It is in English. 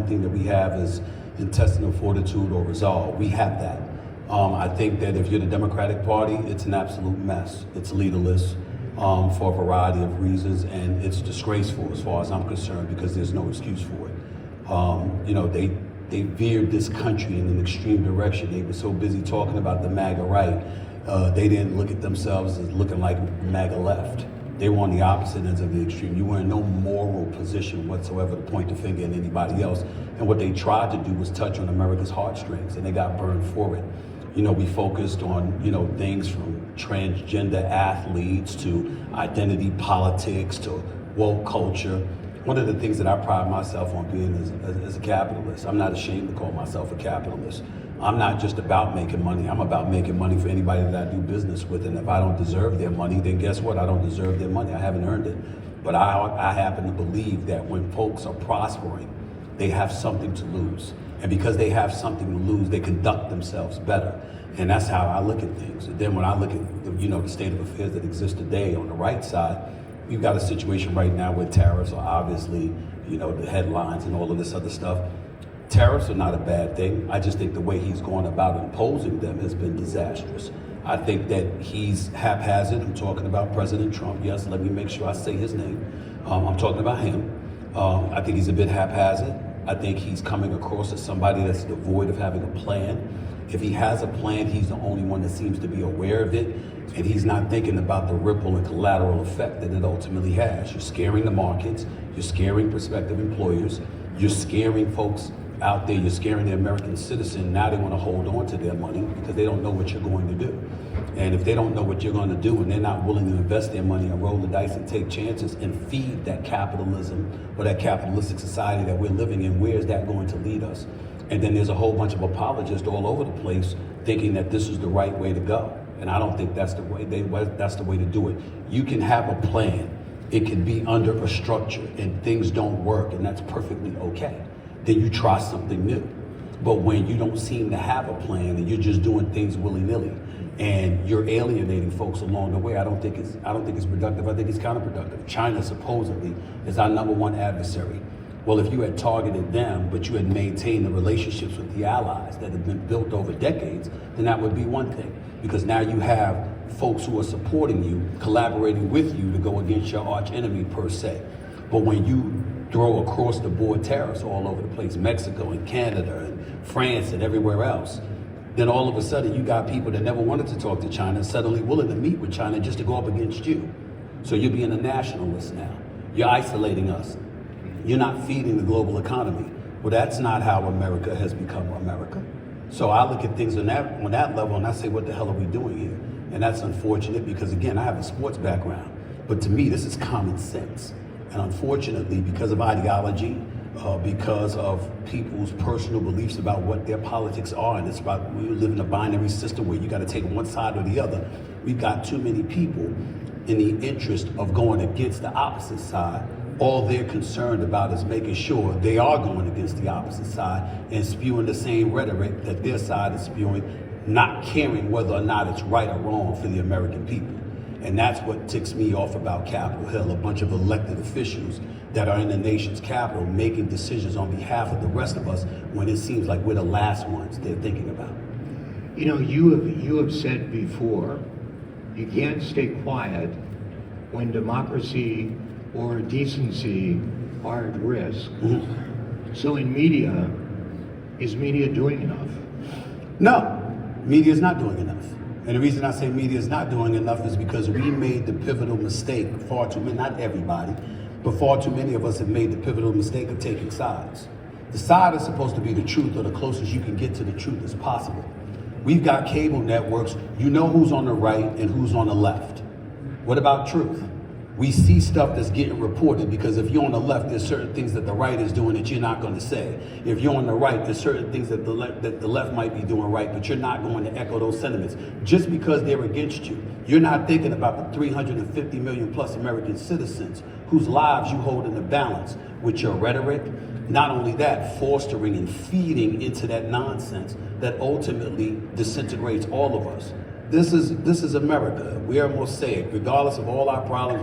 thing that we have is intestinal fortitude or resolve. We have that. I think that if you're the Democratic Party, it's an absolute mess. It's leaderless for a variety of reasons, and it's disgraceful as far as I'm concerned because there's no excuse for it. You know, they veered this country in an extreme direction. They were so busy talking about the MAGA right, they didn't look at themselves as looking like MAGA left. They were on the opposite ends of the extreme. You were in no moral position whatsoever to point the finger at anybody else. And what they tried to do was touch on America's heartstrings, and they got burned for it. You know, we focused on, you know, things from transgender athletes to identity politics to woke culture. One of the things that I pride myself on being is a capitalist. I'm not ashamed to call myself a capitalist. I'm not just about making money. I'm about making money for anybody that I do business with. And if I don't deserve their money, then guess what? I don't deserve their money. I haven't earned it. But I happen to believe that when folks are prospering, they have something to lose. And because they have something to lose, they conduct themselves better. And that's how I look at things. And then when I look at the state of affairs that exists today on the right side, we've got a situation right now where tariffs are obviously, the headlines and all of this other stuff. Tariffs are not a bad thing. I just think the way he's going about imposing them has been disastrous. I think that he's haphazard. I'm talking about President Trump. Yes, let me make sure I say his name. I'm talking about him. I think he's a bit haphazard. I think he's coming across as somebody that's devoid of having a plan. If he has a plan, he's the only one that seems to be aware of it, and he's not thinking about the ripple and collateral effect that it ultimately has. You're scaring the markets, you're scaring prospective employers, you're scaring folks out there, you're scaring the American citizen. Now they want to hold on to their money because they don't know what you're going to do. And if they don't know what you're going to do and they're not willing to invest their money and roll the dice and take chances and feed that capitalism or that capitalistic society that we're living in, where is that going to lead us? And then there's a whole bunch of apologists all over the place thinking that this is the right way to go. And I don't think that's the way to do it. You can have a plan. It can be under a structure and things don't work, and that's perfectly okay. Then you try something new. But when you don't seem to have a plan and you're just doing things willy-nilly and you're alienating folks along the way, I don't think it's productive. I think it's counterproductive. China supposedly is our #1 adversary. Well, if you had targeted them, but you had maintained the relationships with the allies that have been built over decades, then that would be one thing. Because now you have folks who are supporting you, collaborating with you to go against your arch enemy per se. But when you throw across the board tariffs all over the place, Mexico and Canada and France and everywhere else, then all of a sudden you got people that never wanted to talk to China suddenly willing to meet with China just to go up against you. So you're being a nationalist now. You're isolating us. You're not feeding the global economy. Well, that's not how America has become America. So I look at things on that level and I say, what the hell are we doing here? And that's unfortunate because, again, I have a sports background. But to me, this is common sense. And unfortunately, because of ideology, because of people's personal beliefs about what their politics are, and it's about we live in a binary system where you got to take one side or the other, we've got too many people in the interest of going against the opposite side. All they're concerned about is making sure they are going against the opposite side and spewing the same rhetoric that their side is spewing, not caring whether or not it's right or wrong for the American people. And that's what ticks me off about Capitol Hill, a bunch of elected officials that are in the nation's capital making decisions on behalf of the rest of us when it seems like we're the last ones they're thinking about. You have said before, you can't stay quiet when democracy or decency are at risk. Mm-hmm. So in media, is media doing enough? No, media is not doing enough. And the reason I say media is not doing enough is because we made the pivotal mistake, far too many, not everybody, but far too many of us have made the pivotal mistake of taking sides. The side is supposed to be the truth or the closest you can get to the truth as possible. We've got cable networks, you know who's on the right and who's on the left. What about truth? We see stuff that's getting reported because if you're on the left, there's certain things that the right is doing that you're not going to say. If you're on the right, there's certain things that the left might be doing right, but you're not going to echo those sentiments. Just because they're against you, you're not thinking about the 350 million plus American citizens whose lives you hold in the balance with your rhetoric. Not only that, fostering and feeding into that nonsense that ultimately disintegrates all of us. This is America. We are Mosaic, regardless of all our problems.